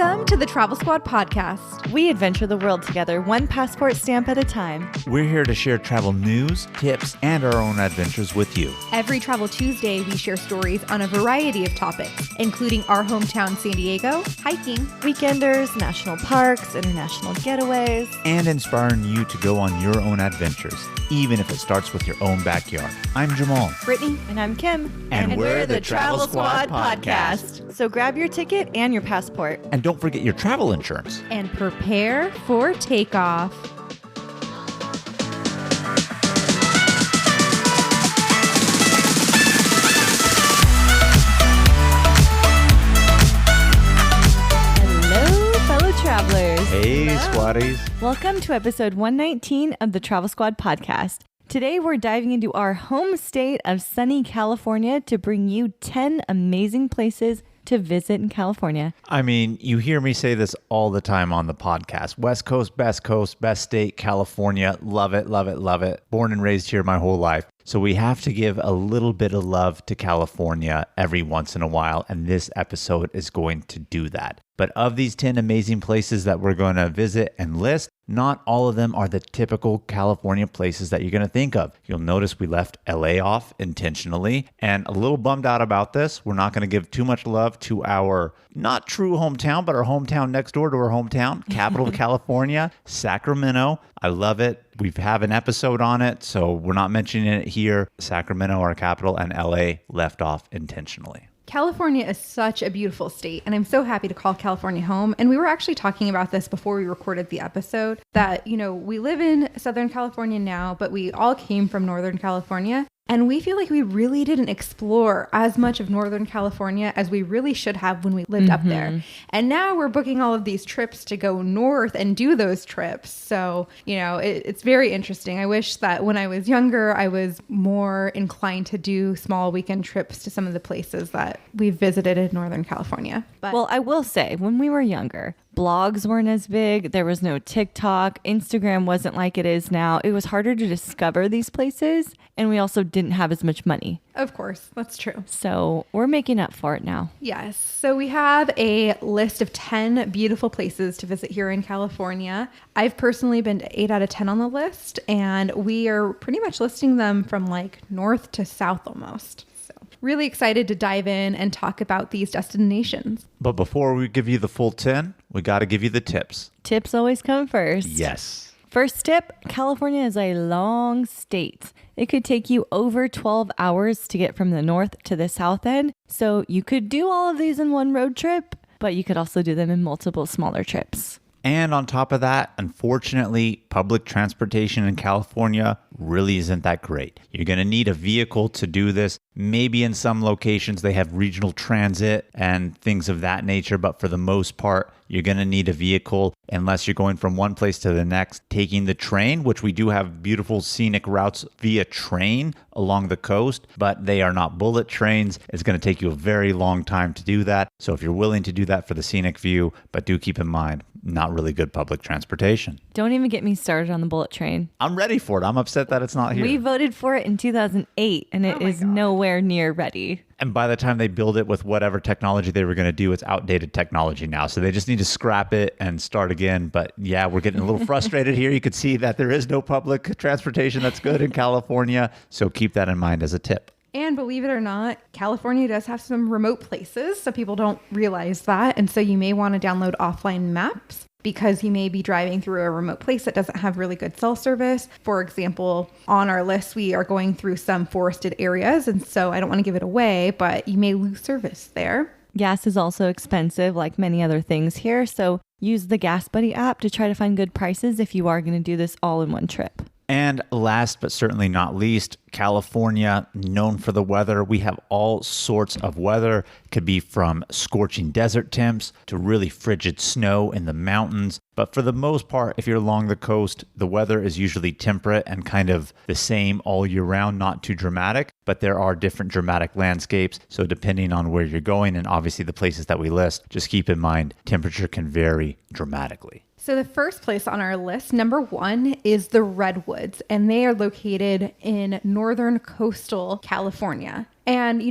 Welcome to the Travel Squad podcast. We adventure the world together, one passport stamp at a time. We're here to share travel news, tips, and our own adventures with you. Every Travel Tuesday, we share stories on a variety of topics, including our hometown San Diego, hiking, Weekenders, national parks, international getaways, and inspiring you to go on your own adventures, even if it starts with your own backyard. I'm Jamal. Brittany, and I'm Kim. And we're the Travel Squad podcast. So grab your ticket and your passport. And don't forget your travel insurance. and prepare for takeoff. Hello, fellow travelers. Hey, Hello. squaddies. Welcome to episode 119 of the Travel Squad podcast. Today, we're diving into our home state of sunny California to bring you 10 amazing places to visit in California. I mean, you hear me say this all the time on the podcast. West Coast, best state, California. Love it, love it, love it. Born and raised here my whole life. So we have to give a little bit of love to California every once in a while, and this episode is going to do that. But of these 10 amazing places that we're going to visit and list, not all of them are the typical California places that you're going to think of. You'll notice we left LA off intentionally, and a little bummed out about this. We're not going to give too much love to our not true hometown, but our hometown next door to our hometown, capital of California, Sacramento. I love it. We have an episode on it, so we're not mentioning it here. Sacramento, our capital, and LA left off intentionally. California is such a beautiful state, and I'm so happy to call California home. And we were actually talking about this before we recorded the episode, that, you know, we live in Southern California now, but we all came from Northern California. And we feel like we really didn't explore as much of Northern California as we really should have when we lived up there. And now we're booking all of these trips to go north and do those trips. So, you know, it's very interesting. I wish that when I was younger, I was more inclined to do small weekend trips to some of the places that we've visited in Northern California. But Well, I will say, when we were younger, blogs weren't as big. There was no TikTok. Instagram wasn't like it is now. It was harder to discover these places. And we also didn't have as much money. of course, that's true. So we're making up for it now. Yes. So we have a list of 10 beautiful places to visit here in California. I've personally been to 8 out of 10 on the list, and we are pretty much listing them from like north to south almost. So really excited to dive in and talk about these destinations. But before we give you the full 10, we got to give you the tips. Tips always come first. Yes. First tip, California is a long state. It could take you over 12 hours to get from the north to the south end. So you could do all of these in one road trip, but you could also do them in multiple smaller trips. And on top of that, unfortunately, public transportation in California really isn't that great. You're going to need a vehicle to do this. Maybe in some locations they have regional transit and things of that nature, but for the most part, you're going to need a vehicle unless you're going from one place to the next, taking the train, which we do have beautiful scenic routes via train along the coast, but they are not bullet trains. It's going to take you a very long time to do that. So if you're willing to do that for the scenic view, but do keep in mind, not really good public transportation. Don't even get me started on the bullet train. I'm ready for it. I'm upset that it's not here. We voted for it in 2008 and it is nowhere near ready. And by the time they build it with whatever technology they were going to do, it's outdated technology now. So they just need to scrap it and start again. But yeah, we're getting a little frustrated here. You could see that there is no public transportation that's good in California. So keep that in mind as a tip. And believe it or not, California does have some remote places. So people don't realize that. And so you may want to download offline maps, because you may be driving through a remote place that doesn't have really good cell service. For example, on our list, we are going through some forested areas. And so I don't want to give it away, but you may lose service there. Gas is also expensive, like many other things here. So use the Gas Buddy app to try to find good prices if you are going to do this all in one trip. And last but certainly not least, California, known for the weather. We have all sorts of weather. It could be from scorching desert temps to really frigid snow in the mountains. But for the most part, if you're along the coast, the weather is usually temperate and kind of the same all year round, not too dramatic. But there are different dramatic landscapes. So depending on where you're going and obviously the places that we list, just keep in mind, temperature can vary dramatically. So the first place on our list, number 1, is the Redwoods, and they are located in northern coastal California. And,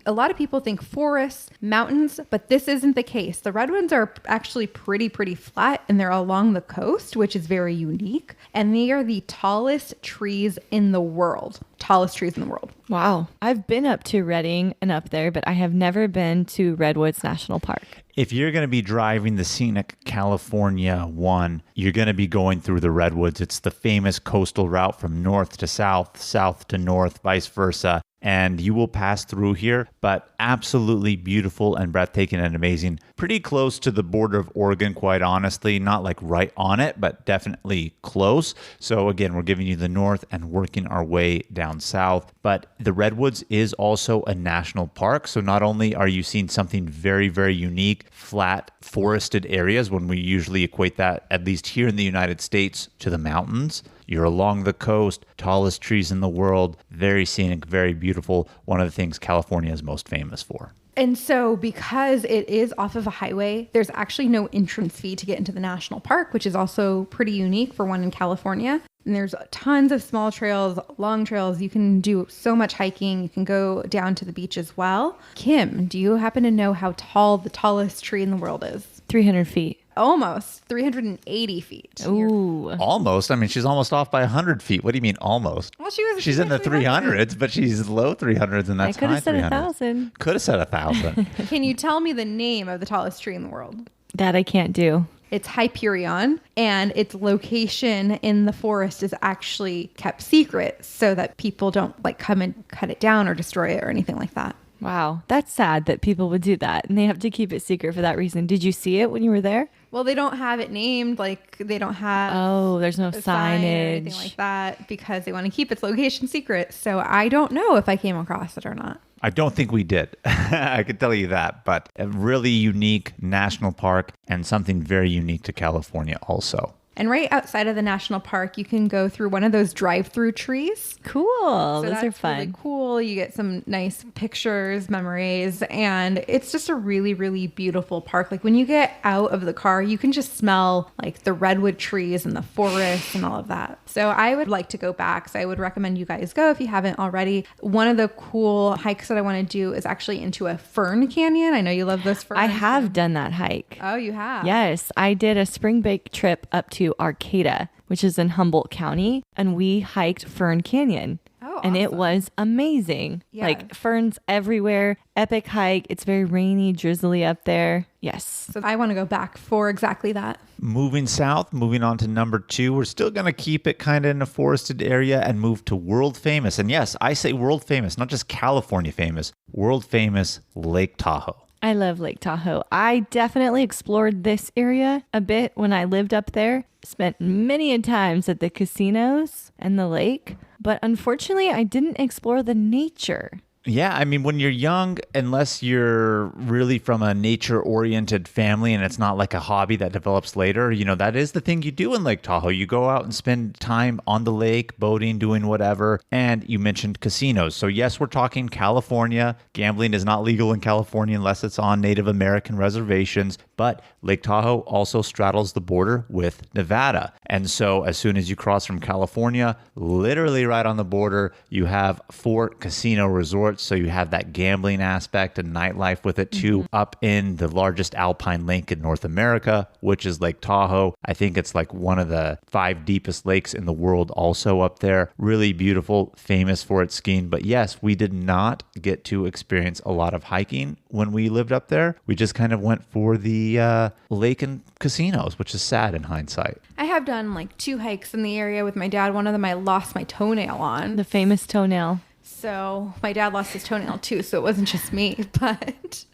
a lot of people think forests, mountains, but this isn't the case. The redwoods are actually pretty flat, and they're along the coast, which is very unique. And they are the tallest trees in the world. Tallest trees in the world. Wow. I've been up to Redding and up there, but I have never been to Redwoods National Park. If you're going to be driving the scenic California one, you're going to be going through the redwoods. It's the famous coastal route from north to south, south to north, vice versa. And you will pass through here, but absolutely beautiful and breathtaking and amazing. Pretty close to the border of Oregon, quite honestly. Not like right on it, but definitely close. So again, we're giving you the north and working our way down south. But the Redwoods is also a national park. So not only are you seeing something very, very unique, flat forested areas, when we usually equate that, at least here in the United States, to the mountains. You're along the coast, tallest trees in the world, very scenic, very beautiful. One of the things California is most famous for. And so because it is off of a highway, there's actually no entrance fee to get into the national park, which is also pretty unique for one in California. And there's tons of small trails, long trails. You can do so much hiking. You can go down to the beach as well. Kim, do you happen to know how tall the tallest tree in the world is? 300 feet. Almost 380 feet. Ooh. Almost. I mean, she's almost off by 100 feet. What do you mean almost? Well, she's in the 300s, but she's low 300s, and that's I could high have said 300s. 1,000. Could have said 1,000. Can you tell me the name of the tallest tree in the world? That I can't do. It's Hyperion, and its location in the forest is actually kept secret so that people don't come and cut it down or destroy it or anything like that. Wow. That's sad that people would do that, and they have to keep it secret for that reason. Did you see it when you were there? Well, they don't have it named, they don't have there's no a sign or anything signage like that because they want to keep its location secret. So I don't know if I came across it or not. I don't think we did. I can tell you that, but a really unique national park and something very unique to California also. And right outside of the national park, you can go through one of those drive-through trees. Cool. So Those are fun. Really cool. You get some nice pictures, memories, and it's just a really, really beautiful park. Like when you get out of the car, you can just smell the redwood trees and the forest and all of that. So I would like to go back. So I would recommend you guys go if you haven't already. One of the cool hikes that I want to do is actually into a fern canyon. I know you love this fern. I have done that hike. Oh, you have? Yes. I did a spring break trip up to Arcata, which is in Humboldt County, and we hiked Fern Canyon. Oh, and it awesome. was amazing. Yeah. Ferns everywhere. Epic hike. It's very rainy, drizzly up there. Yes. So I want to go back for exactly that. Moving south, moving on to number 2, we're still going to keep it kind of in a forested area and move to world famous. And yes, I say world famous, not just California famous, world famous Lake Tahoe. I love Lake Tahoe. I definitely explored this area a bit when I lived up there. Spent many a times at the casinos and the lake, but unfortunately I didn't explore the nature. Yeah, I mean, when you're young, unless you're really from a nature-oriented family and it's not like a hobby that develops later, that is the thing you do in Lake Tahoe. You go out and spend time on the lake, boating, doing whatever. And you mentioned casinos. So yes, we're talking California. Gambling is not legal in California unless it's on Native American reservations. But Lake Tahoe also straddles the border with Nevada. And so as soon as you cross from California, literally right on the border, you have 4 casino resorts. So you have that gambling aspect and nightlife with it too, up in the largest alpine lake in North America, which is Lake Tahoe. I think it's one of the 5 deepest lakes in the world also up there. Really beautiful, famous for its skiing. But yes, we did not get to experience a lot of hiking when we lived up there. We just kind of went for the lake and casinos, which is sad in hindsight. I have done 2 hikes in the area with my dad. One of them I lost my toenail on. The famous toenail. So my dad lost his toenail too, so it wasn't just me, but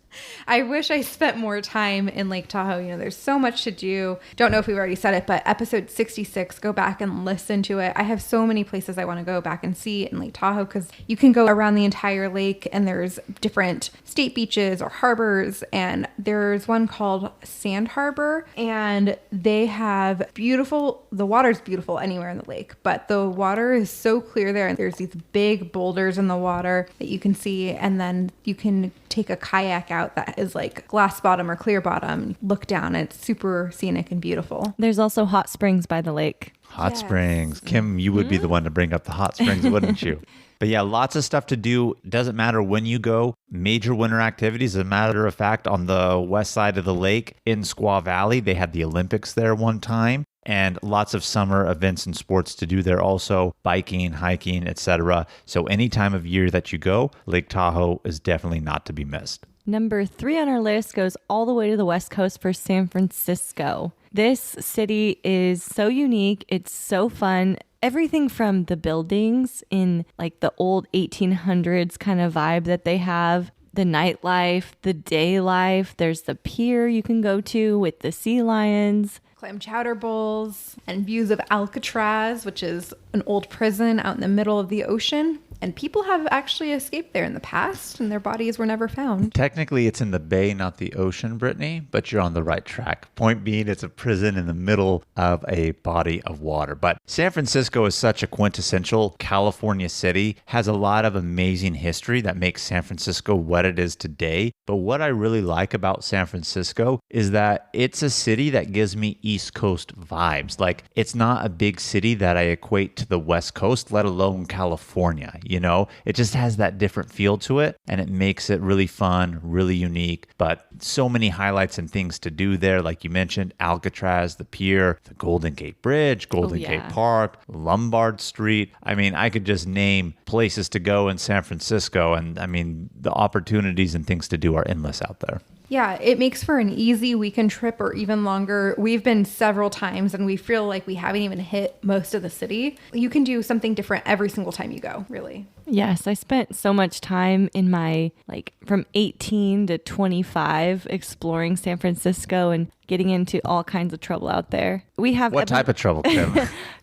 I wish I spent more time in Lake Tahoe. There's so much to do. Don't know if we've already said it, but episode 66, go back and listen to it. I have so many places I want to go back and see in Lake Tahoe because you can go around the entire lake and there's different state beaches or harbors. And there's one called Sand Harbor and they have the water's beautiful anywhere in the lake, but the water is so clear there. And there's these big boulders in the water that you can see. And then you can take a kayak out route that is like glass bottom or clear bottom. Look down and it's super scenic and beautiful. There's also hot springs by the lake. Hot springs. Kim, you would be the one to bring up the hot springs, wouldn't you? But yeah, lots of stuff to do. Doesn't matter when you go. Major winter activities. As a matter of fact, on the west side of the lake in Squaw Valley, they had the Olympics there one time. And lots of summer events and sports to do there also, biking, hiking, etc. So any time of year that you go, Lake Tahoe is definitely not to be missed. Number 3 on our list goes all the way to the West Coast for San Francisco. This city is so unique. It's so fun. Everything from the buildings in like the old 1800s kind of vibe that they have, the nightlife, the day life. There's the pier you can go to with the sea lions. Clam chowder bowls and views of Alcatraz, which is an old prison out in the middle of the ocean. And people have actually escaped there in the past and their bodies were never found. Technically, it's in the bay, not the ocean, Brittany, but you're on the right track. Point being, it's a prison in the middle of a body of water. But San Francisco is such a quintessential California city, has a lot of amazing history that makes San Francisco what it is today. But what I really like about San Francisco is that it's a city that gives me East Coast vibes. Like, it's not a big city that I equate to the West Coast, let alone California. You know, it just has that different feel to it and it makes it really fun, really unique, but so many highlights and things to do there. Like you mentioned, Alcatraz, the pier, the Golden Gate Bridge, Golden Gate Park, Lombard Street. I mean, I could just name places to go in San Francisco. And I mean, the opportunities and things to do are endless out there. Yeah, it makes for an easy weekend trip or even longer. We've been several times and we feel like we haven't even hit most of the city. You can do something different every single time you go, really. Yes, I spent so much time in my, like, from 18 to 25 exploring San Francisco and getting into all kinds of trouble out there. We have What type of trouble, Kim?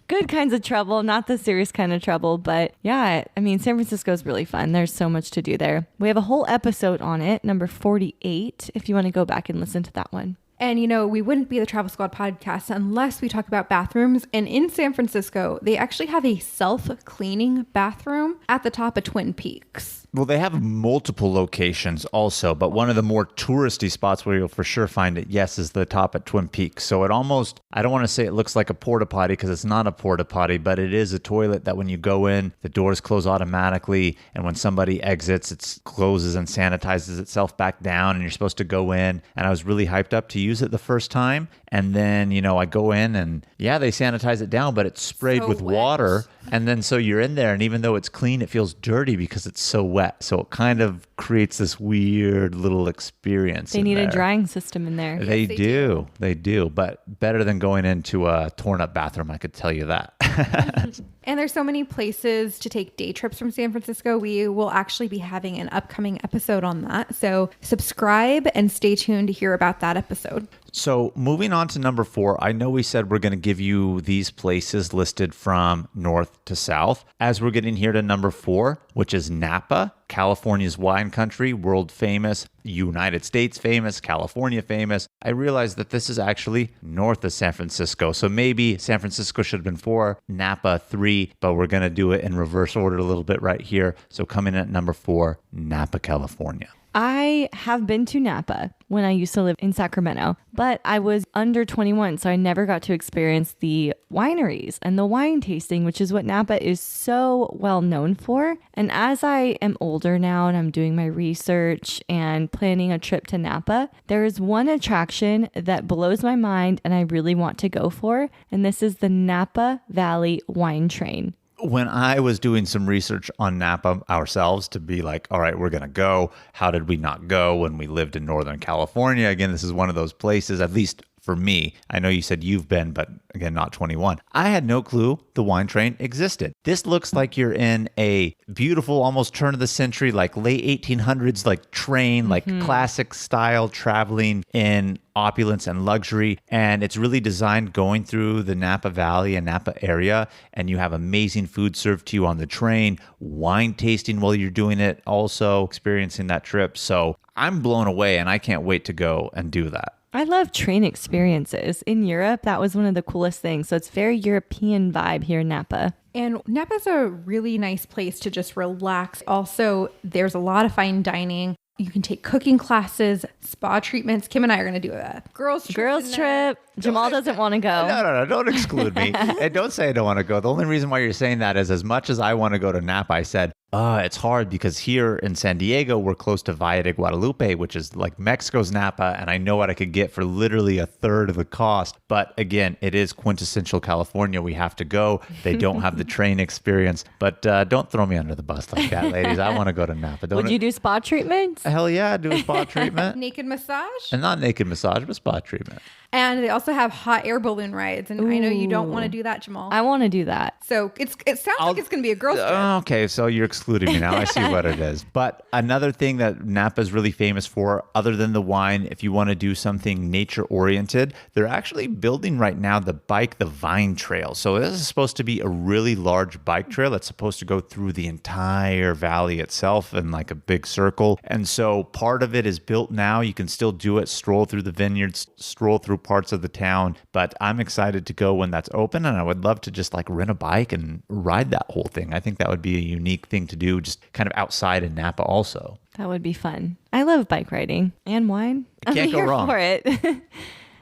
Good kinds of trouble, not the serious kind of trouble. But yeah, I mean, San Francisco is really fun. There's so much to do there. We have a whole episode on it, number 48, if you want to go back and listen to that one. And, you know, we wouldn't be the Travel Squad podcast unless we talk about bathrooms. And in San Francisco, they actually have a self-cleaning bathroom at the top of Twin Peaks. Well, they have multiple locations also, but one of the more touristy spots where you'll for sure find it, yes, is the top at Twin Peaks. So it almost, I don't want to say it looks like a porta potty because it's not a porta potty, but it is a toilet that when you go in, the doors close automatically. And when somebody exits, it closes and sanitizes itself back down and you're supposed to go in. And I was really hyped up to use it the first time. And then, you know, I go in and yeah, they sanitize it down, but it's sprayed with water. And then so you're in there and even though it's clean, it feels dirty because it's so wet. So it kind of creates this weird little experience. They need a drying system in there. They do. They do. But better than going into a torn up bathroom, I could tell you that. And there's so many places to take day trips from San Francisco. We will actually be having an upcoming episode on that. So subscribe and stay tuned to hear about that episode. So moving on to number 4, I know we said we're going to give you these places listed from north to south. As we're getting here to number 4, which is Napa, California's wine country, world famous, United States famous, California famous. I realized that this is actually north of San Francisco. So maybe San Francisco should have been 4, Napa 3, but we're going to do it in reverse order a little bit right here. So coming in at number 4, Napa, California. I have been to Napa when I used to live in Sacramento, but I was under 21, so I never got to experience the wineries and the wine tasting, which is what Napa is so well known for. And as I am older now and I'm doing my research and planning a trip to Napa, there is one attraction that blows my mind and I really want to go for, and this is the Napa Valley Wine Train. When I was doing some research on Napa ourselves to be like, all right, we're going to go. How did we not go when we lived in Northern California? Again, this is one of those places, at least for me. I know you said you've been, but again, not 21. I had no clue the wine train existed. This looks like you're in a beautiful, almost turn of the century, like late 1800s, like train, like classic style traveling in opulence and luxury. And it's really designed going through the Napa Valley and Napa area. And you have amazing food served to you on the train, wine tasting while you're doing it, also experiencing that trip. So I'm blown away and I can't wait to go and do that. I love train experiences. In Europe, that was one of the coolest things. So it's very European vibe here in Napa. And Napa's a really nice place to just relax. Also, there's a lot of fine dining. You can take cooking classes, spa treatments. Kim and I are going to do a girls trip. Jamal doesn't want to go. No, don't exclude me. And don't say I don't want to go. The only reason why you're saying that is as much as I want to go to Napa, I said, it's hard because here in San Diego, we're close to Valle de Guadalupe, which is like Mexico's Napa, and I know what I could get for literally a third of the cost. But again, it is quintessential California. We have to go. They don't have the train experience. But don't throw me under the bus like that, ladies. I want to go to Napa. Would you do spa treatments? Hell yeah, I'd do a spa treatment. Naked massage? And not naked massage, but spa treatment. And they also have hot air balloon rides. And I know you don't want to do that, Jamal. I want to do that. So it sounds like it's going to be a girls trip. Okay, so you're excluding me now. I see what it is. But another thing that Napa is really famous for, other than the wine, if you want to do something nature-oriented, they're actually building right now the Vine Trail. So this is supposed to be a really large bike trail that's supposed to go through the entire valley itself in like a big circle. And so part of it is built now. You can still do it, stroll through the vineyards, stroll through parts of the town, but I'm excited to go when that's open, and I would love to just like rent a bike and ride that whole thing. I think that would be a unique thing to do, just kind of outside in Napa also. That would be fun. I love bike riding and wine. Can't go wrong for it.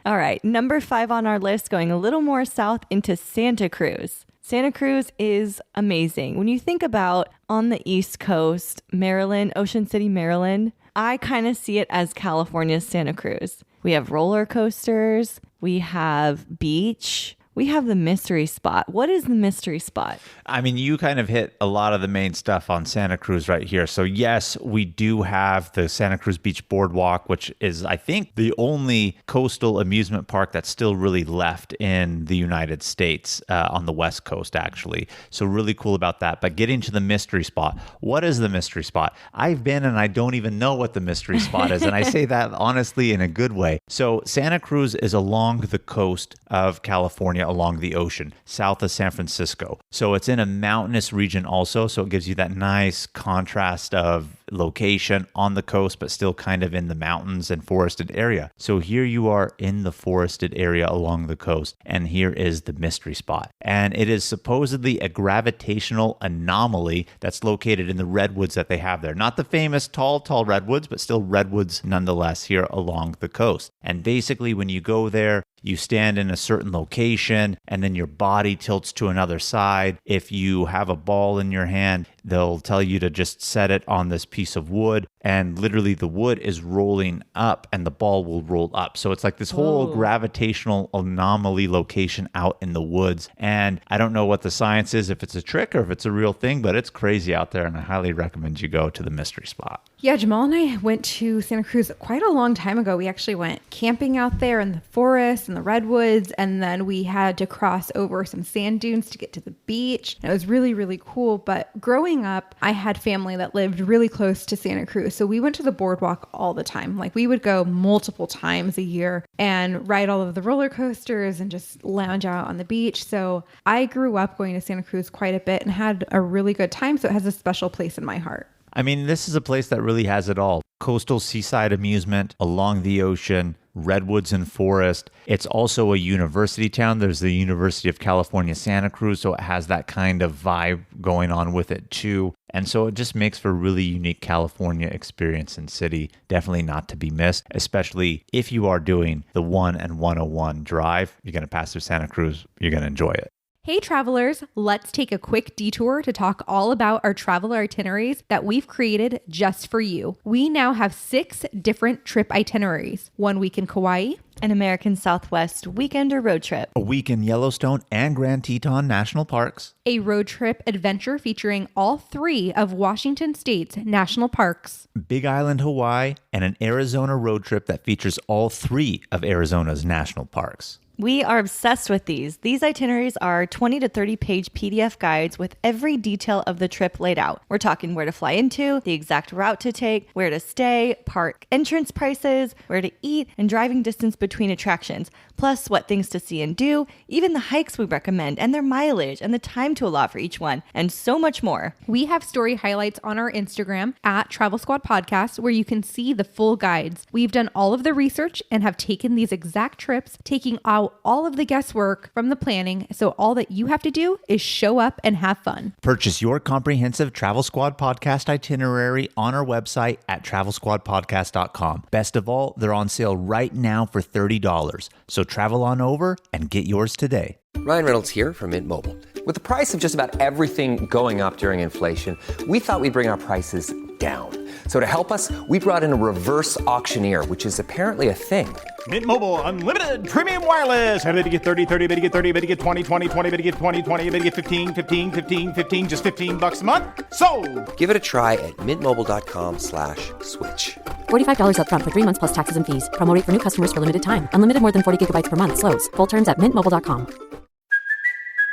All right, number 5 on our list, going a little more south into Santa Cruz. Santa Cruz is amazing. When you think about on the East Coast, Maryland, Ocean City, Maryland, I kind of see it as California's Santa Cruz. We have roller coasters, we have beach, we have the mystery spot. What is the mystery spot? I mean, you kind of hit a lot of the main stuff on Santa Cruz right here. So yes, we do have the Santa Cruz Beach Boardwalk, which is, I think, the only coastal amusement park that's still really left in the United States on the West Coast, actually. So really cool about that. But getting to the mystery spot, what is the mystery spot? I've been and I don't even know what the mystery spot is. And I say that honestly in a good way. So Santa Cruz is along the coast of California, along the ocean, south of San Francisco. So it's in a mountainous region also. So it gives you that nice contrast of location on the coast, but still kind of in the mountains and forested area. So here you are in the forested area along the coast, and here is the mystery spot. And it is supposedly a gravitational anomaly that's located in the redwoods that they have there. Not the famous tall redwoods, but still redwoods nonetheless here along the coast. And basically when you go there, you stand in a certain location and then your body tilts to another side. If you have a ball in your hand, they'll tell you to just set it on this piece of wood, and literally the wood is rolling up and the ball will roll up. So it's like this whole gravitational anomaly location out in the woods. And I don't know what the science is, if it's a trick or if it's a real thing, but it's crazy out there, and I highly recommend you go to the mystery spot. Yeah, Jamal and I went to Santa Cruz quite a long time ago. We actually went camping out there in the forest and the redwoods, and then we had to cross over some sand dunes to get to the beach. And it was really, really cool. But growing up, I had family that lived really close to Santa Cruz. So we went to the boardwalk all the time. Like we would go multiple times a year and ride all of the roller coasters and just lounge out on the beach. So I grew up going to Santa Cruz quite a bit and had a really good time. So it has a special place in my heart. I mean, this is a place that really has it all. Coastal seaside amusement along the ocean, redwoods and forest. It's also a university town. There's the University of California, Santa Cruz, so it has that kind of vibe going on with it too. And so it just makes for a really unique California experience and city. Definitely not to be missed, especially if you are doing the 1 and 101 drive. You're going to pass through Santa Cruz. You're going to enjoy it. Hey travelers, let's take a quick detour to talk all about our travel itineraries that we've created just for you. We now have 6 different trip itineraries. 1 week in Kauai, an American Southwest weekend or road trip, a week in Yellowstone and Grand Teton National Parks, a road trip adventure featuring all 3 of Washington State's national parks, Big Island, Hawaii, and an Arizona road trip that features all 3 of Arizona's national parks. We are obsessed with these. These itineraries are 20 to 30 page PDF guides with every detail of the trip laid out. We're talking where to fly into, the exact route to take, where to stay, park entrance prices, where to eat, and driving distance between attractions, plus what things to see and do, even the hikes we recommend and their mileage and the time to allot for each one, and so much more. We have story highlights on our Instagram at Travel Squad Podcast where you can see the full guides. We've done all of the research and have taken these exact trips, taking our out all of the guesswork from the planning, so all that you have to do is show up and have fun. Purchase your comprehensive Travel Squad podcast itinerary on our website at travelsquadpodcast.com. Best of all, they're on sale right now for $30. So travel on over and get yours today. Ryan Reynolds here from Mint Mobile. With the price of just about everything going up during inflation, we thought we'd bring our prices down. So to help us, we brought in a reverse auctioneer, which is apparently a thing. Mint Mobile Unlimited Premium Wireless. How to get 30, 30, bit to get 30, bit to get 20, 20, 20, bit to get 20, 20, bit to get 15, 15, 15, 15, just $15 a month? Sold! Give it a try at mintmobile.com/switch. $45 up front for 3 months plus taxes and fees. Promo rate for new customers for limited time. Unlimited more than 40 gigabytes per month. Slows full terms at mintmobile.com.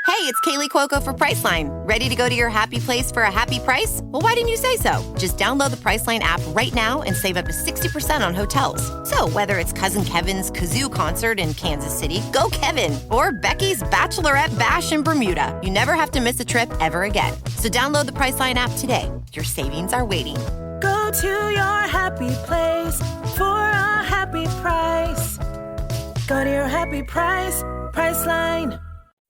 Hey, it's Kaylee Cuoco for Priceline. Ready to go to your happy place for a happy price? Well, why didn't you say so? Just download the Priceline app right now and save up to 60% on hotels. So whether it's Cousin Kevin's Kazoo Concert in Kansas City, go Kevin, or Becky's Bachelorette Bash in Bermuda, you never have to miss a trip ever again. So download the Priceline app today. Your savings are waiting. Go to your happy place for a happy price. Go to your happy price, Priceline.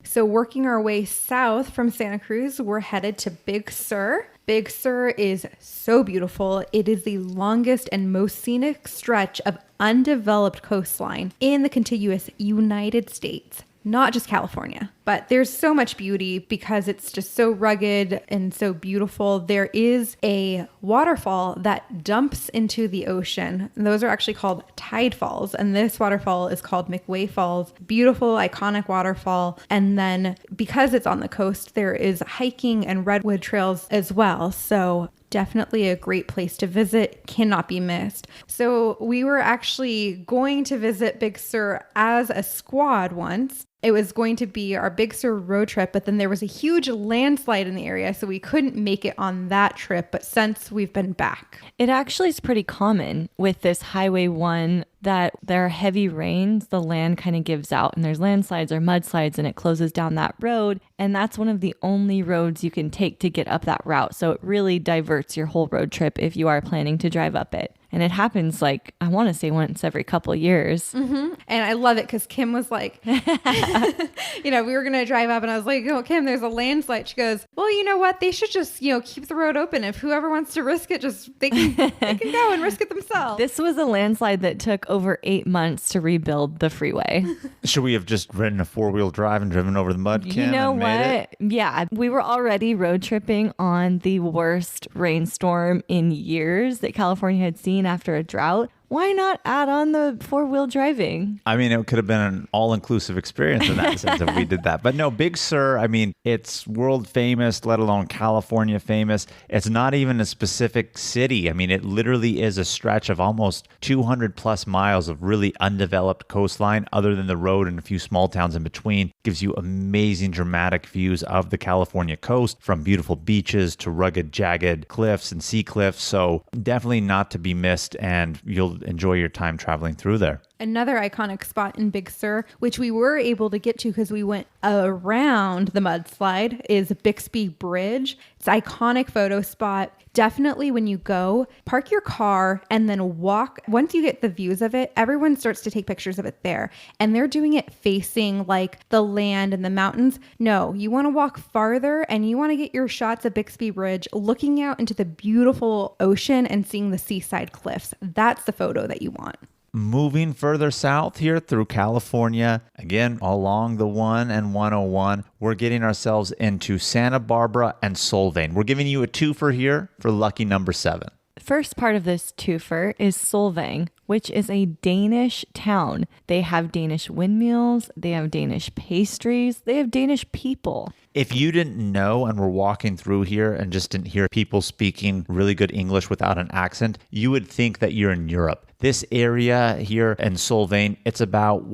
So working our way south from Santa Cruz, we're headed to Big Sur. Big Sur is so beautiful. It is the longest and most scenic stretch of undeveloped coastline in the contiguous United States. Not just California, but there's so much beauty because it's just so rugged and so beautiful. There is a waterfall that dumps into the ocean. And those are actually called tide falls. And this waterfall is called McWay Falls. Beautiful, iconic waterfall. And then because it's on the coast, there is hiking and redwood trails as well. So definitely a great place to visit, cannot be missed. So we were actually going to visit Big Sur as a squad once. It was going to be our Big Sur road trip, but then there was a huge landslide in the area, so we couldn't make it on that trip. But since we've been back, It actually is pretty common with this Highway 1 that there are heavy rains, the land kind of gives out and there's landslides or mudslides and it closes down that road. And that's one of the only roads you can take to get up that route. So it really diverts your whole road trip if you are planning to drive up it. And it happens like, I want to say once every couple of years. And I love it because Kim was like, we were going to drive up and I was like, oh, Kim, there's a landslide. She goes, well, you know what? They should just, keep the road open. If whoever wants to risk it, they can go and risk it themselves. This was a landslide that took over 8 months to rebuild the freeway. Should we have just ridden a four-wheel drive and driven over the mud, Kim? You know and made it? what? Yeah, we were already road tripping on the worst rainstorm in years that California had seen after a drought. Why not add on the four-wheel driving? I mean, it could have been an all-inclusive experience in that sense if we did that. But no, Big Sur, I mean, it's world famous, let alone California famous. It's not even a specific city. I mean, it literally is a stretch of almost 200 plus miles of really undeveloped coastline other than the road and a few small towns in between. Gives you amazing dramatic views of the California coast from beautiful beaches to rugged, jagged cliffs and sea cliffs. So definitely not to be missed, and you'll enjoy your time traveling through there. Another iconic spot in Big Sur, which we were able to get to because we went around the mudslide, is Bixby Bridge. It's an iconic photo spot. Definitely when you go, park your car and then walk. Once you get the views of it, everyone starts to take pictures of it there. And they're doing it facing like the land and the mountains. No, you want to walk farther and you want to get your shots of Bixby Bridge looking out into the beautiful ocean and seeing the seaside cliffs. That's the photo that you want. Moving further south here through California, again, along the 1 and 101, we're getting ourselves into Santa Barbara and Solvang. We're giving you a twofer here for lucky number 7. First part of this twofer is Solvang, which is a Danish town. They have Danish windmills, they have Danish pastries, they have Danish people. If you didn't know and were walking through here and just didn't hear people speaking really good English without an accent, you would think that you're in Europe. This area here in Solvang, it's about,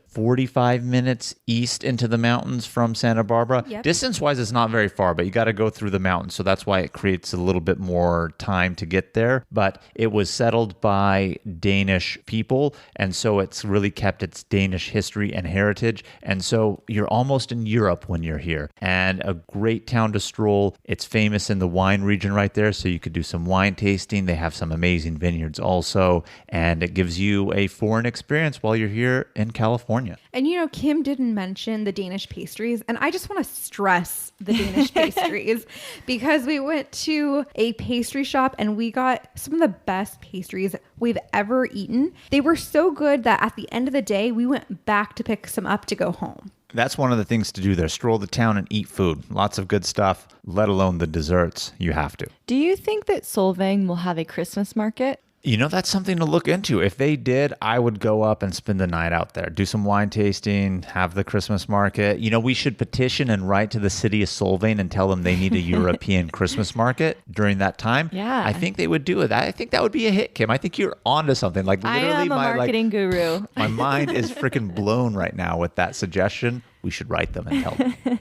45 minutes east into the mountains from Santa Barbara. Yep. Distance-wise, it's not very far, but you got to go through the mountains. So that's why it creates a little bit more time to get there. But it was settled by Danish Danish people. And so it's really kept its Danish history and heritage. And so you're almost in Europe when you're here. And a great town to stroll. It's famous in the wine region right there. So you could do some wine tasting. They have some amazing vineyards also. And it gives you a foreign experience while you're here in California. And Kim didn't mention the Danish pastries, and I just want to stress the Danish pastries because we went to a pastry shop and we got some of the best pastries we've ever eaten. They were so good that at the end of the day, we went back to pick some up to go home. That's one of the things to do there. Stroll the town and eat food. Lots of good stuff, let alone the desserts. You have to. Do you think that Solvang will have a Christmas market? That's something to look into. If they did, I would go up and spend the night out there, do some wine tasting, have the Christmas market. We should petition and write to the city of Solvang and tell them they need a European Christmas market during that time. Yeah. I think they would do it. I think that would be a hit, Kim. I think you're onto something. Like literally, I am a marketing guru. My mind is freaking blown right now with that suggestion. We should write them and tell them.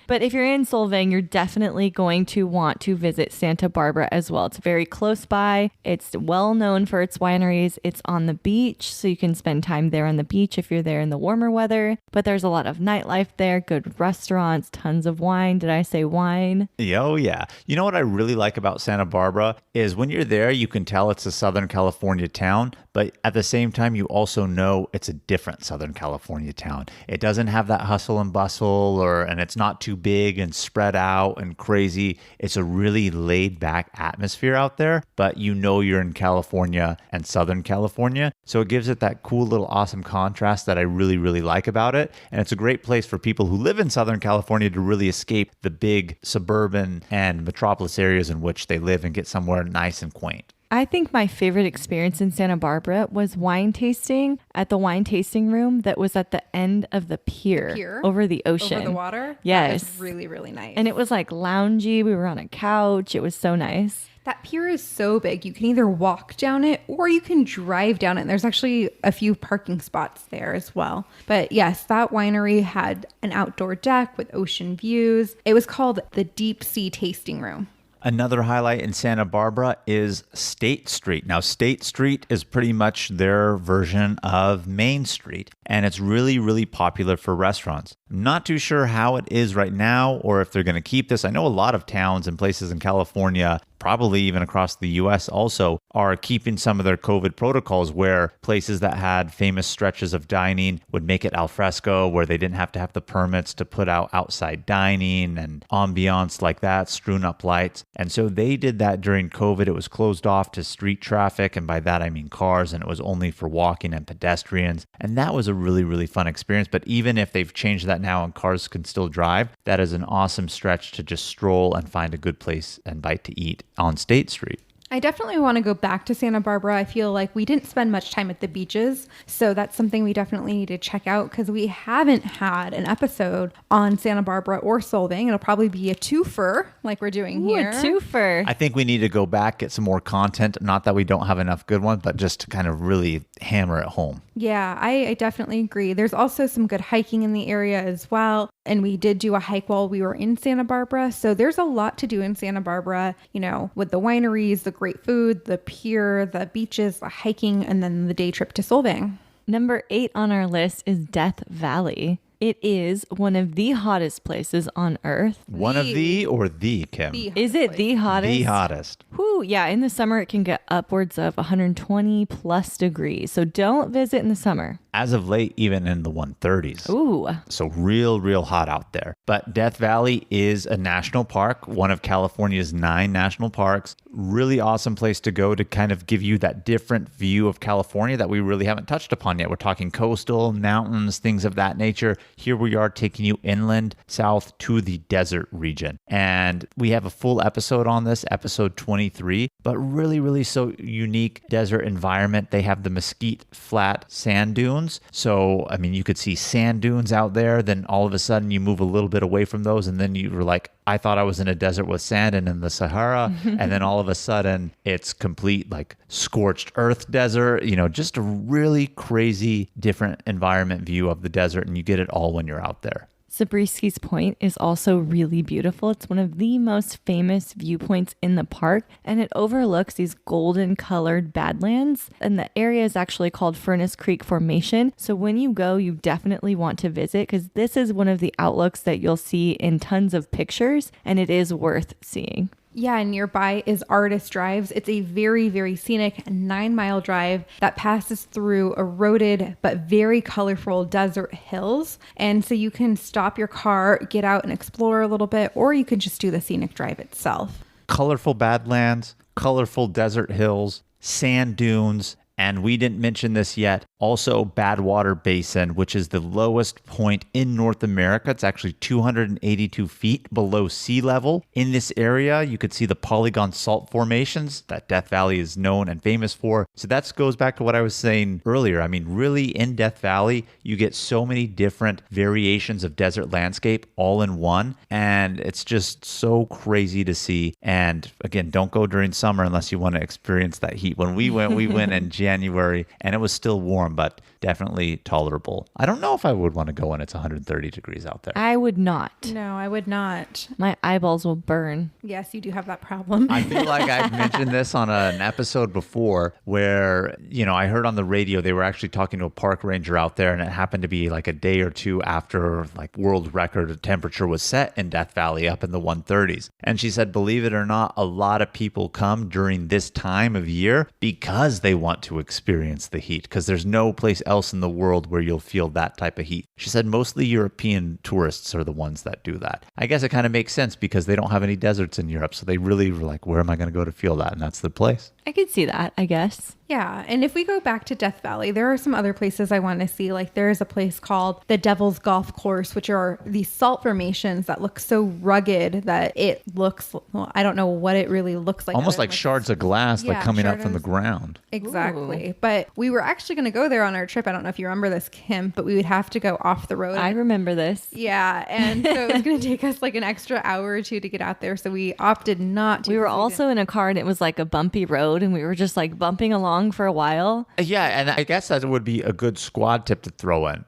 But if you're in Solvang, you're definitely going to want to visit Santa Barbara as well. It's very close by. It's well known for its wineries. It's on the beach, so you can spend time there on the beach if you're there in the warmer weather. But there's a lot of nightlife there, good restaurants, tons of wine. Did I say wine? Oh, yeah. You know what I really like about Santa Barbara is when you're there, you can tell it's a Southern California town, but at the same time, you also know it's a different Southern California town. It doesn't have that hustle and bustle, and it's not too big and spread out and crazy. It's a really laid back atmosphere out there, but you're in California and Southern California. So it gives it that cool little awesome contrast that I really, really like about it. And it's a great place for people who live in Southern California to really escape the big suburban and metropolis areas in which they live and get somewhere nice and quaint. I think my favorite experience in Santa Barbara was wine tasting at the wine tasting room that was at the end of the pier over the ocean. Over the water? Yes. That was really, really nice. And it was like loungy. We were on a couch. It was so nice. That pier is so big. You can either walk down it or you can drive down it. And there's actually a few parking spots there as well. But yes, that winery had an outdoor deck with ocean views. It was called the Deep Sea Tasting Room. Another highlight in Santa Barbara is State Street. Now, State Street is pretty much their version of Main Street, and it's really, really popular for restaurants. I'm not too sure how it is right now or if they're going to keep this. I know a lot of towns and places in California, probably even across the US also, are keeping some of their COVID protocols where places that had famous stretches of dining would make it al fresco, where they didn't have to have the permits to put out outside dining and ambiance like that, strewn up lights. And so they did that during COVID. It was closed off to street traffic, and by that I mean cars, and it was only for walking and pedestrians. And that was a really, really fun experience. But even if they've changed that now and cars can still drive, that is an awesome stretch to just stroll and find a good place and bite to eat on State Street. I definitely want to go back to Santa Barbara. I feel like we didn't spend much time at the beaches, so that's something we definitely need to check out because we haven't had an episode on Santa Barbara or Solvang. It'll probably be a twofer like we're doing here. A twofer. I think we need to go back, get some more content. Not that we don't have enough good ones, but just to kind of really hammer it home. Yeah, I definitely agree. There's also some good hiking in the area as well. And we did do a hike while we were in Santa Barbara. So there's a lot to do in Santa Barbara, with the wineries, the great food, the pier, the beaches, the hiking, and then the day trip to Solvang. Number 8 on our list is Death Valley. It is one of the hottest places on Earth. One of the or the, Kim? Is it the hottest? The hottest. Whew, yeah. In the summer, it can get upwards of 120 plus degrees. So don't visit in the summer. As of late, even in the 130s. Ooh. So real hot out there. But Death Valley is a national park, one of California's 9 national parks. Really awesome place to go to kind of give you that different view of California that we really haven't touched upon yet. We're talking coastal, mountains, things of that nature. Here we are taking you inland, south to the desert region. And we have a full episode on this, episode 23, but really so unique desert environment. They have the Mesquite Flat sand dunes. So, I mean, you could see sand dunes out there. Then all of a sudden you move a little bit away from those. And then you were like, I thought I was in a desert with sand and in the Sahara. And then all of a sudden it's complete like scorched earth desert, just a really crazy different environment view of the desert. And you get it all when you're out there. Zabriskie's Point is also really beautiful. It's one of the most famous viewpoints in the park, and it overlooks these golden colored badlands. And the area is actually called Furnace Creek Formation. So when you go, you definitely want to visit because this is one of the outlooks that you'll see in tons of pictures, and it is worth seeing. Yeah, and nearby is Artist Drives. It's a very, very scenic 9-mile drive that passes through eroded but very colorful desert hills. And so you can stop your car, get out and explore a little bit, or you can just do the scenic drive itself. Colorful badlands, colorful desert hills, sand dunes, and we didn't mention this yet, also Badwater Basin, which is the lowest point in North America. It's actually 282 feet below sea level. In this area, you could see the polygon salt formations that Death Valley is known and famous for. So that goes back to what I was saying earlier. I mean, really in Death Valley, you get so many different variations of desert landscape all in one. And it's just so crazy to see. And again, don't go during summer unless you want to experience that heat. When we went in January and it was still warm, but definitely tolerable. I don't know if I would want to go when it's 130 degrees out there. I would not. No, I would not. My eyeballs will burn. Yes, you do have that problem. I feel like I've mentioned this on an episode before where, I heard on the radio they were actually talking to a park ranger out there, and it happened to be like a day or two after like world record temperature was set in Death Valley up in the 130s. And she said, believe it or not, a lot of people come during this time of year because they want to experience the heat, because there's no place else in the world where you'll feel that type of heat. She said mostly European tourists are the ones that do that. I guess it kind of makes sense because they don't have any deserts in Europe. So they really were like, where am I going to go to feel that? And that's the place. I could see that, I guess. Yeah, and if we go back to Death Valley, there are some other places I want to see. Like there is a place called the Devil's Golf Course, which are these salt formations that look so rugged that it looks, well, I don't know what it really looks like. Almost like shards of glass, like coming up from the ground. Exactly. Ooh. But we were actually going to go there on our trip. I don't know if you remember this, Kim, but we would have to go off the road. I remember this. Yeah, and so it was going to take us like an extra hour or two to get out there. So we opted not to. We were also in a car and it was like a bumpy road and we were just like bumping along for a while. Yeah, and I guess that would be a good squad tip to throw in.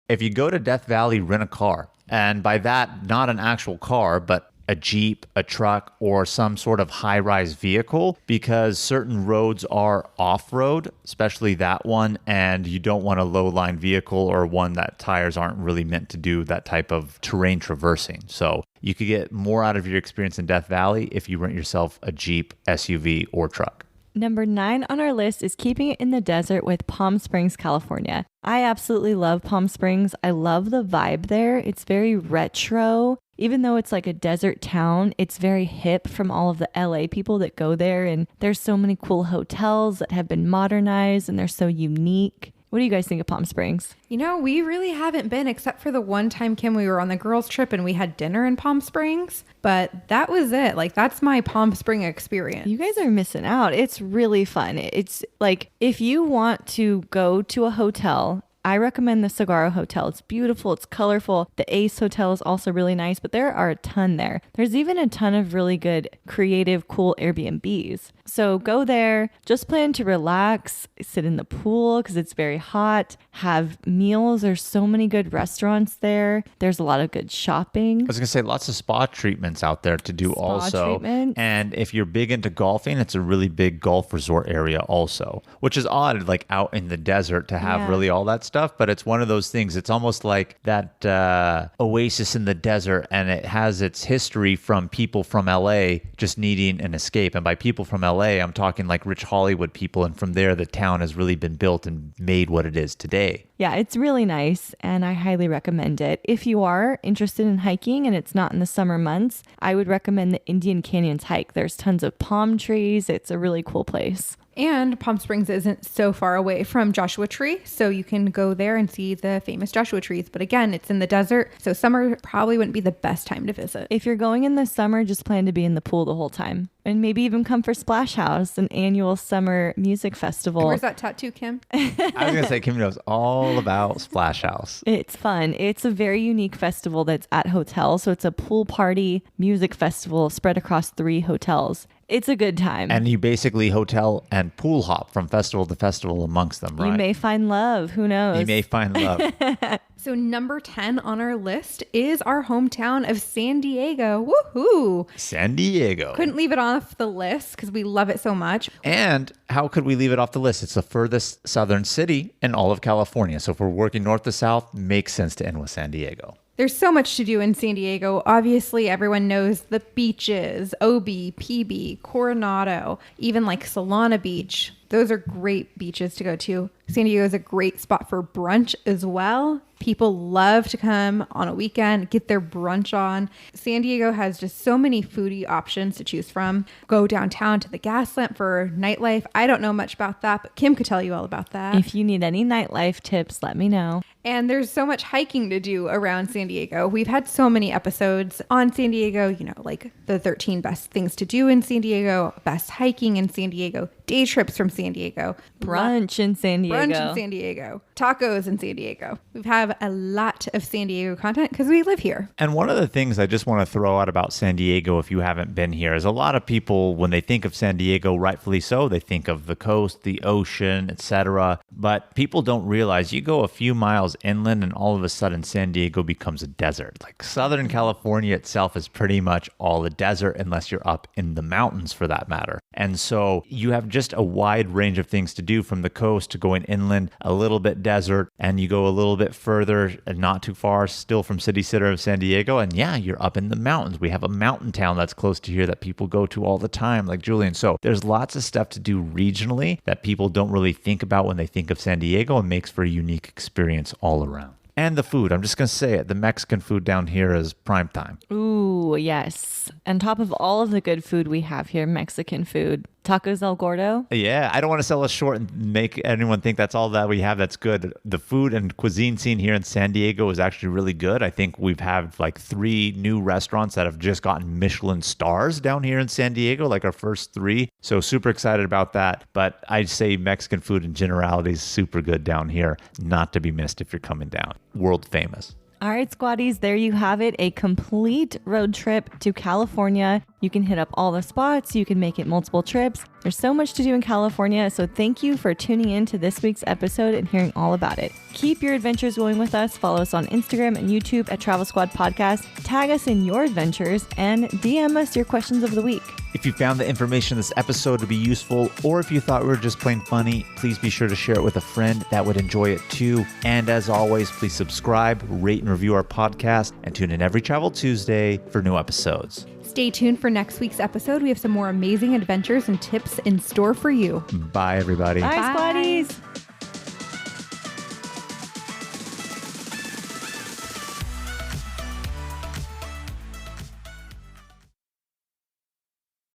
If you go to Death Valley, rent a car. And by that, not an actual car, but a Jeep, a truck, or some sort of high-rise vehicle, because certain roads are off-road, especially that one, and you don't want a low-line vehicle or one that tires aren't really meant to do that type of terrain traversing. So you could get more out of your experience in Death Valley if you rent yourself a Jeep, SUV, or truck. Number 9 on our list is keeping it in the desert with Palm Springs, California. I absolutely love Palm Springs. I love the vibe there. It's very retro. Even though it's like a desert town, it's very hip from all of the LA people that go there. And there's so many cool hotels that have been modernized and they're so unique. What do you guys think of Palm Springs? We really haven't been, except for the one time, Kim, we were on the girls' trip and we had dinner in Palm Springs. But that was it. Like, that's my Palm Spring experience. You guys are missing out. It's really fun. It's like, if you want to go to a hotel, I recommend the Saguaro Hotel. It's beautiful. It's colorful. The Ace Hotel is also really nice, but there are a ton there. There's even a ton of really good, creative, cool Airbnbs. So go there, just plan to relax, sit in the pool because it's very hot, have meals. There's so many good restaurants there. There's a lot of good shopping. I was going to say lots of spa treatments out there to do also. Treatments. And if you're big into golfing, it's a really big golf resort area also, which is odd, like out in the desert to have really all that stuff. But it's one of those things. It's almost like that oasis in the desert, and it has its history from people from LA just needing an escape. And by people from LA, I'm talking like rich Hollywood people. And from there, the town has really been built and made what it is today. Yeah, it's really nice, and I highly recommend it. If you are interested in hiking and it's not in the summer months, I would recommend the Indian Canyons hike. There's tons of palm trees. It's a really cool place. And Palm Springs isn't so far away from Joshua Tree, so you can go there and see the famous Joshua trees. But again, it's in the desert, so summer probably wouldn't be the best time to visit. If you're going in the summer, just plan to be in the pool the whole time. And maybe even come for Splash House, an annual summer music festival. Where's that tattoo, Kim? I was going to say, Kim knows all about Splash House. It's fun. It's a very unique festival that's at hotels. So it's a pool party music festival spread across 3 hotels. It's a good time. And you basically hotel and pool hop from festival to festival amongst them, right? You may find love. Who knows? You may find love. So number 10 on our list is our hometown of San Diego. Woohoo! San Diego. Couldn't leave it off the list because we love it so much. And how could we leave it off the list? It's the furthest southern city in all of California. So if we're working north to south, makes sense to end with San Diego. There's so much to do in San Diego. Obviously, everyone knows the beaches, OB, PB, Coronado, even like Solana Beach. Those are great beaches to go to. San Diego is a great spot for brunch as well. People love to come on a weekend, get their brunch on. San Diego has just so many foodie options to choose from. Go downtown to the Gaslamp for nightlife. I don't know much about that, but Kim could tell you all about that. If you need any nightlife tips, let me know. And there's so much hiking to do around San Diego. We've had so many episodes on San Diego, you know, like the 13 best things to do in San Diego, best hiking in San Diego, day trips from San Diego, Brunch in San Diego. brunch in San Diego, tacos in San Diego. We have a lot of San Diego content because we live here. And one of the things I just want to throw out about San Diego, if you haven't been here, is a lot of people, when they think of San Diego, rightfully so, they think of the coast, the ocean, etc. But people don't realize you go a few miles inland and all of a sudden San Diego becomes a desert. Like Southern California itself is pretty much all a desert unless you're up in the mountains for that matter. And so you have just a wide range of things to do from the coast to going inland, a little bit desert, and you go a little bit further and not too far still from city center of San Diego. And yeah, you're up in the mountains. We have a mountain town that's close to here that people go to all the time, like Julian. So there's lots of stuff to do regionally that people don't really think about when they think of San Diego, and makes for a unique experience all around. And the food, I'm just going to say it, the Mexican food down here is prime time. Ooh, yes. On top of all of the good food we have here, Mexican food. Tacos El Gordo. Yeah, I don't want to sell us short and make anyone think that's all that we have that's good. The food and cuisine scene here in San Diego is actually really good. I think we've had like 3 new restaurants that have just gotten Michelin stars down here in San Diego, like our first 3. So super excited about that. But I'd say Mexican food in generality is super good down here. Not to be missed if you're coming down. World famous. All right, squaddies, there you have it. A complete road trip to California. You can hit up all the spots. You can make it multiple trips. There's so much to do in California. So thank you for tuning in to this week's episode and hearing all about it. Keep your adventures going with us. Follow us on Instagram and YouTube at Travel Squad Podcast. Tag us in your adventures and DM us your questions of the week. If you found the information in this episode to be useful, or if you thought we were just plain funny, please be sure to share it with a friend that would enjoy it too. And as always, please subscribe, rate, and review our podcast, and tune in every Travel Tuesday for new episodes. Stay tuned for next week's episode. We have some more amazing adventures and tips in store for you. Bye, everybody. Bye, squaddies.